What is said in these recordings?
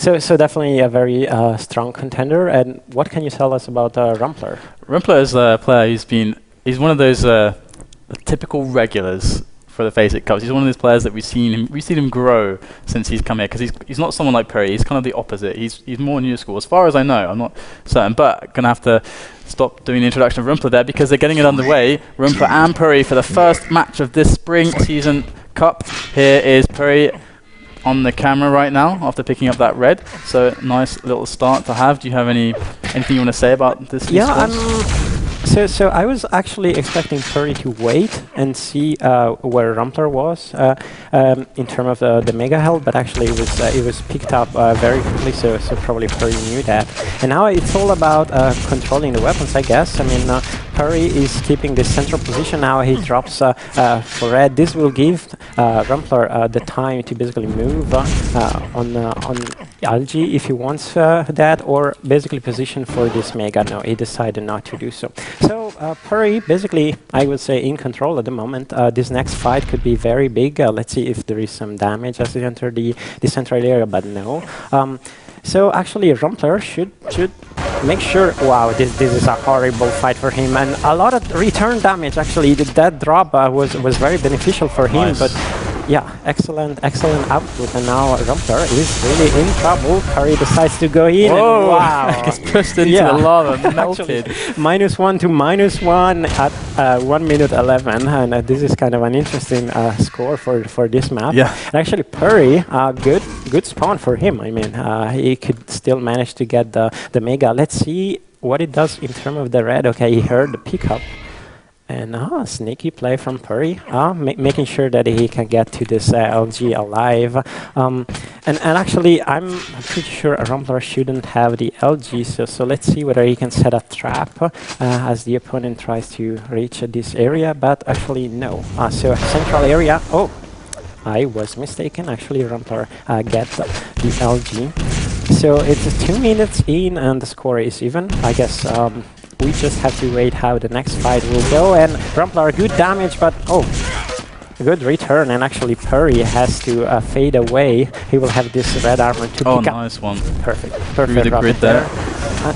So definitely a very strong contender. And what can you tell us about rmplr? rmplr is a player he's one of those typical regulars for the FACEIT Cups. He's one of those players that we've seen him grow since he's come here, because he's not someone like PURRI. He's kind of the opposite. He's more new school, as far as I know. I'm not certain, but gonna have to stop doing the introduction of rmplr there because they're getting it underway. rmplr and PURRI for the first match of this spring season cup. Here is PURRI on the camera right now after picking up that red. So nice little start to have. Do you have anything you want to say about this? Yeah, so I was actually expecting PURRI to wait and see where rmplr was in terms of the mega health, but actually it was picked up very quickly. So probably PURRI knew that. And now it's all about controlling the weapons, I guess. I mean, PURRI is keeping the central position now. He drops for red. This will give rmplr the time to basically move on algae if he wants that, or basically position for this mega. No, he decided not to do so. So PURRI, basically, I would say in control at the moment. This next fight could be very big. Let's see if there is some damage as they enter the central area, but no. So actually, rmplr should make sure. Wow, this is a horrible fight for him, and a lot of return damage. Actually, that drop was very beneficial for him. Nice. But yeah, excellent output. And now rmplr is really in trouble. PURRI decides to go in. Whoa. And wow, gets pushed into the lava, melted. -1 to -1 at 1 minute 11, and this is kind of an interesting score for this map. Yeah. And actually, PURRI, good spawn for him. I mean, he could still manage to get the mega. Let's see what it does in terms of the red. Okay, he heard the pickup. And sneaky play from PURRI, making sure that he can get to this LG alive. And actually, I'm pretty sure rmplr shouldn't have the LG, so let's see whether he can set a trap as the opponent tries to reach this area, but actually no. So central area, oh, I was mistaken. Actually, rmplr gets the LG. So it's 2 minutes in and the score is even. I guess we just have to wait how the next fight will go. And rmplr, good damage, but oh, good return. And actually, PURRI has to fade away. He will have this red armor to pick up. Oh, nice one. Perfect Through the grid there.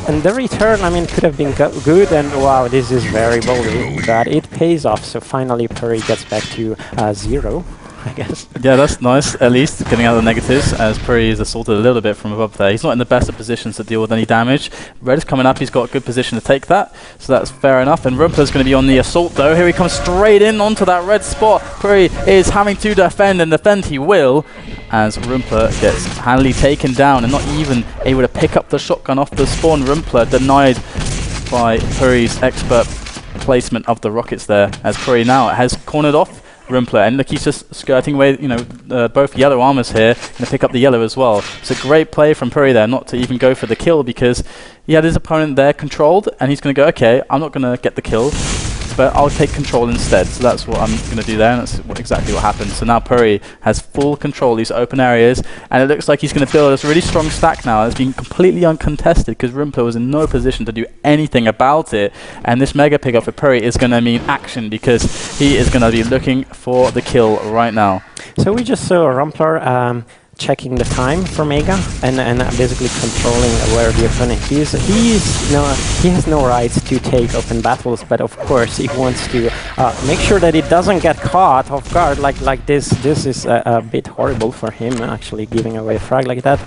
And the return, I mean, could have been good. And wow, this is very bold, but it pays off. So finally, PURRI gets back to 0. I guess. Yeah, that's nice, at least, getting out of the negatives, as PURRI is assaulted a little bit from above there. He's not in the best of positions to deal with any damage. Red is coming up, he's got a good position to take that, so that's fair enough. And rmplr's going to be on the assault, though. Here he comes straight in onto that red spot. PURRI is having to defend, and defend he will, as rmplr gets handily taken down, and not even able to pick up the shotgun off the spawn. rmplr denied by PURRI's expert placement of the rockets there, as PURRI now has cornered off rmplr, and look, he's just skirting away, you know, both yellow armors here, going to pick up the yellow as well. It's a great play from PURRI there, not to even go for the kill, because he had his opponent there controlled, and he's going to go, okay, I'm not going to get the kill, but I'll take control instead. So that's what I'm going to do there, and that's exactly what happened. So now PURRI has full control of these open areas, and it looks like he's going to build a really strong stack now. It's been completely uncontested because rmplr was in no position to do anything about it, and this mega pickup for PURRI is going to mean action, because he is going to be looking for the kill right now. So we just saw rmplr checking the time for mega and basically controlling where the opponent is. He has no rights to take open battles, but of course he wants to make sure that it doesn't get caught off guard like this. This is a bit horrible for him, actually giving away a frag like that.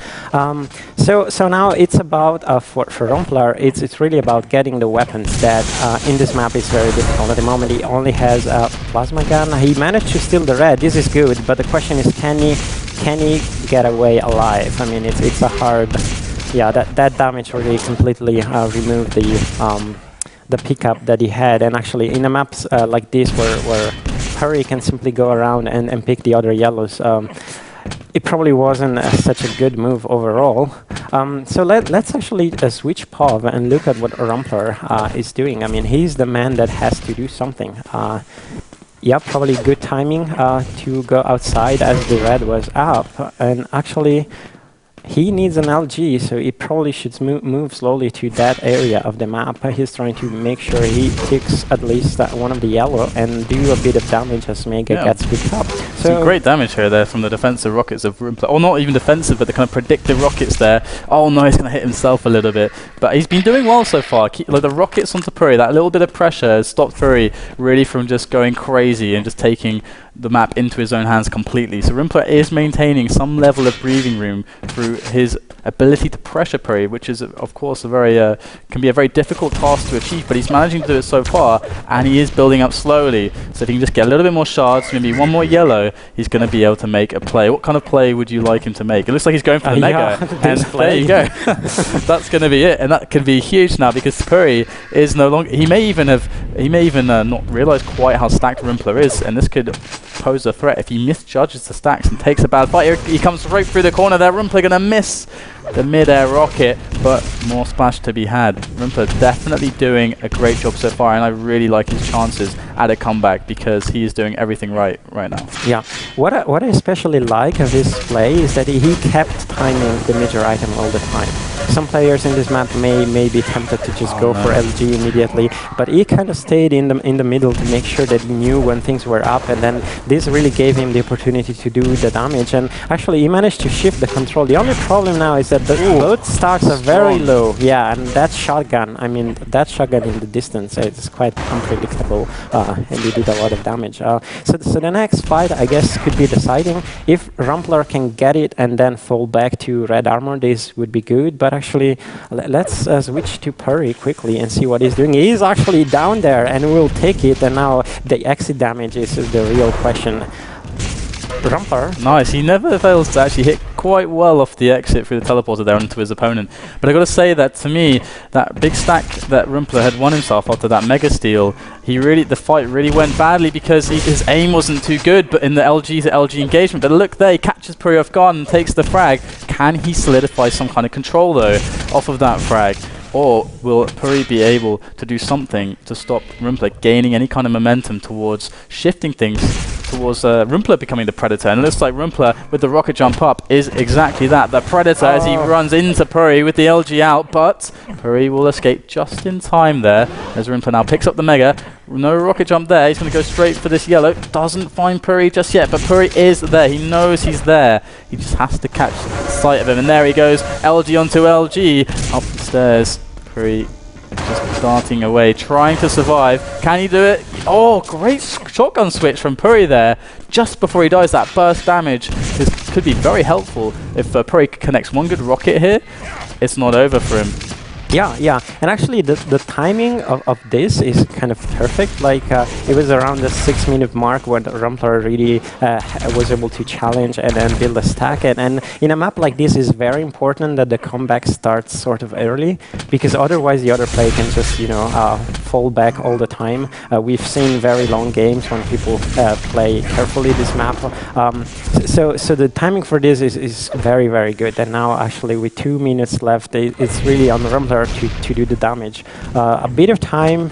So now it's about for rmplr, it's really about getting the weapons that in this map is very difficult. At the moment he only has a plasma gun. He managed to steal the red. This is good, but the question is, can he get away alive? I mean, it's a hard. Yeah, that damage really completely removed the pickup that he had. And actually, in the maps like this, where PURRI can simply go around and pick the other yellows, it probably wasn't such a good move overall. So let's actually switch POV and look at what rmplr is doing. I mean, he's the man that has to do something. Yeah, probably good timing to go outside as the red was up. And actually, he needs an LG, so he probably should move slowly to that area of the map. He's trying to make sure he picks at least one of the yellow and do a bit of damage as Mega gets picked up. So some great damage here there from the defensive rockets of rmplr. Or not even defensive, but the kind of predictive rockets there. Oh no, he's going to hit himself a little bit. But he's been doing well so far. Like the rockets onto PURRI, that little bit of pressure has stopped PURRI really from just going crazy and just taking the map into his own hands completely. So rmplr is maintaining some level of breathing room through his ability to pressure PURRI, which is of course a very can be a very difficult task to achieve, but he's managing to do it so far, and he is building up slowly. So if he can just get a little bit more shards, maybe one more yellow, he's going to be able to make a play. What kind of play would you like him to make? It looks like he's going for the mega, and there you go. That's going to be it, and that can be huge now because PURRI is no longer. He may even not realize quite how stacked rmplr is, and this could pose a threat if he misjudges the stacks and takes a bad fight. Here he comes right through the corner there. rmplr going to miss the mid-air rocket, but more splash to be had. rmplr definitely doing a great job so far, and I really like his chances at a comeback because he is doing everything right now. Yeah, what I especially like of his play is that he kept timing the major item all the time. Some players in this map may be tempted to just go for LG immediately, but he kind of stayed in the middle to make sure that he knew when things were up, and then this really gave him the opportunity to do the damage. And actually, he managed to shift the control. The only problem now is that both stocks are very low. Yeah, and that shotgun, I mean, that shotgun in the distance, it's quite unpredictable, and he did a lot of damage. So the next fight, I guess, could be deciding. If rmplr can get it and then fall back to red armor, this would be good. But actually, let's switch to PURRI quickly and see what he's doing. He's actually down there and will take it, and now the exit damage is the real question. rmplr. Nice, he never fails to actually hit quite well off the exit through the teleporter there into his opponent. But I got to say that to me, that big stack that rmplr had won himself after that mega steal, the fight really went badly because his aim wasn't too good, but in the LG to LG engagement. But look there, he catches PURRI off guard and takes the frag. Can he solidify some kind of control though off of that frag? Or will PURRI be able to do something to stop rmplr gaining any kind of momentum towards shifting things towards rmplr becoming the predator? And it looks like rmplr with the rocket jump up is exactly that, the predator, as he runs into PURRI with the LG out, but PURRI will escape just in time there as rmplr now picks up the mega. No rocket jump there, he's going to go straight for this yellow. Doesn't find PURRI just yet, but PURRI is there, he knows he's there. He just has to catch sight of him, and there he goes, LG onto LG, up the stairs. PURRI just darting away, trying to survive. Can he do it? Oh, great shotgun switch from PURRI there. Just before he dies, that burst damage could be very helpful. If PURRI connects one good rocket here, it's not over for him. Yeah, and actually the timing of this is kind of perfect. Like it was around the 6-minute mark when rmplr really was able to challenge and then build a stack. And in a map like this, it's very important that the comeback starts sort of early, because otherwise the other player can just fall back all the time. We've seen very long games when people play carefully this map. So the timing for this is very, very good. And now actually with 2 minutes left, it's really on rmplr to do the damage. A bit of time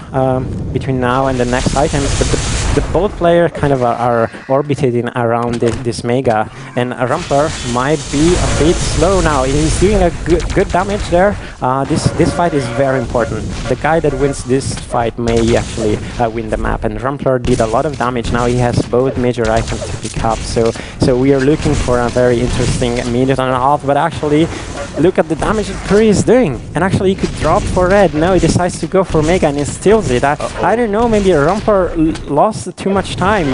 between now and the next items, but the both players kind of are orbiting around this mega, and rmplr might be a bit slow now. He's doing a good damage there. This fight is very important. The guy that wins this fight may actually win the map, and rmplr did a lot of damage. Now he has both major items to pick up, so we are looking for a very interesting minute and a half. But actually, look at the damage that PURRI is doing, and actually he could drop for red. No, he decides to go for mega and he steals it. I don't know, maybe rmplr lost too much time.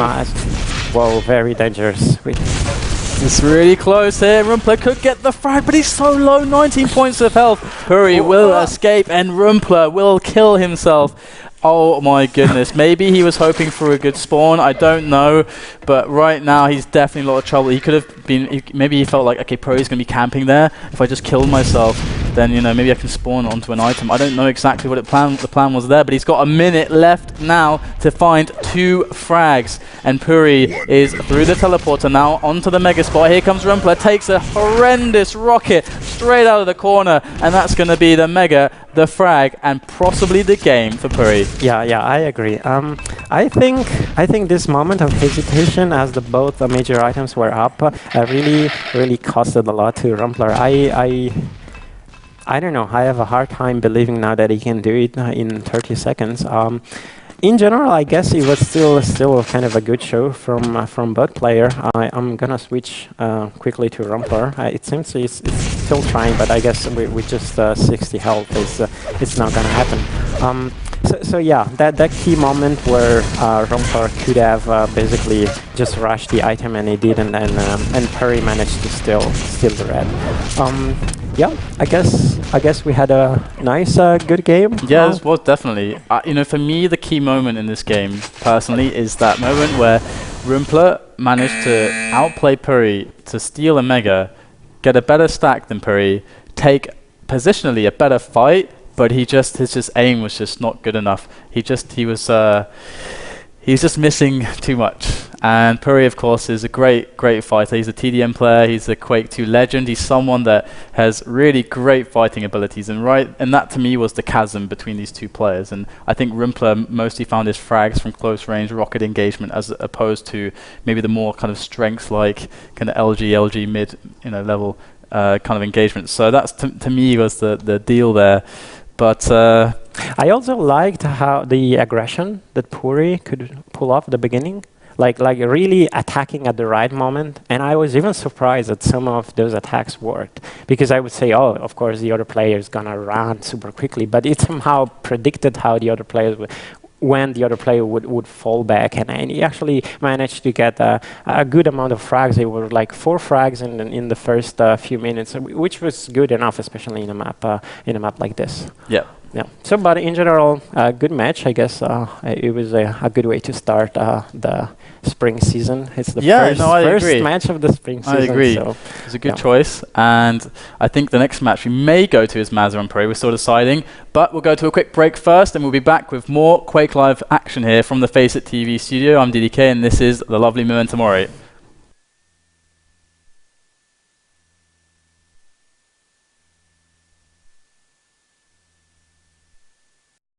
Whoa, very dangerous. It's really close here. rmplr could get the frag, but he's so low, 19 points of health. PURRI will escape and rmplr will kill himself. Oh my goodness, maybe he was hoping for a good spawn, I don't know, but right now he's definitely in a lot of trouble. He could have been, maybe he felt like, okay, PURRI's going to be camping there. If I just kill myself, then, maybe I can spawn onto an item. I don't know exactly what the plan was there, but he's got a minute left now to find 2 frags. And PURRI is through the teleporter now onto the mega spot. Here comes rmplr, takes a horrendous rocket straight out of the corner, and that's going to be the Mega, the frag, and possibly the game for Purri. Yeah, I agree. I think this moment of hesitation, as both the major items were up, really costed a lot to rmplr. I don't know. I have a hard time believing now that he can do it in 30 seconds. In general, I guess it was still kind of a good show from both players. I'm gonna switch quickly to rmplr. It seems he's still trying, but I guess with just 60 health, it's not gonna happen. So yeah, that key moment where rmplr could have basically just rushed the item and he didn't, and Purri managed to steal the red. Yeah, I guess we had a nice, good game. Yeah, this was definitely. You know, for me, the key moment in this game, personally, is that moment where rmplr managed to outplay Purri to steal a Mega, get a better stack than Purri, take positionally a better fight, but his aim was just not good enough. He was just missing too much. And Purri, of course, is a great fighter. He's a TDM player. He's a Quake 2 legend. He's someone that has really great fighting abilities. And that to me was the chasm between these two players. And I think rmplr mostly found his frags from close range rocket engagement, as opposed to maybe the more kind of strength like kind of LG mid level kind of engagement. So that's to me was the deal there. But I also liked how the aggression that Purri could pull off at the beginning. Like really attacking at the right moment, and I was even surprised that some of those attacks worked, because I would say, oh, of course the other player is gonna run super quickly, but it somehow predicted how the other players would, when the other player would fall back, and he actually managed to get a good amount of frags. It were like 4 frags in the first few minutes, which was good enough, especially in a map like this. Yeah. Yeah. So, but in general, a good match. I guess it was a good way to start the spring season. It's the first match of the spring season. I agree. So it's a good choice, and I think the next match we may go to is Mazza and Purri. We're still deciding, but we'll go to a quick break first, and we'll be back with more Quake Live action here from the FACEIT TV studio. I'm DDK, and this is the lovely Momentum Ori.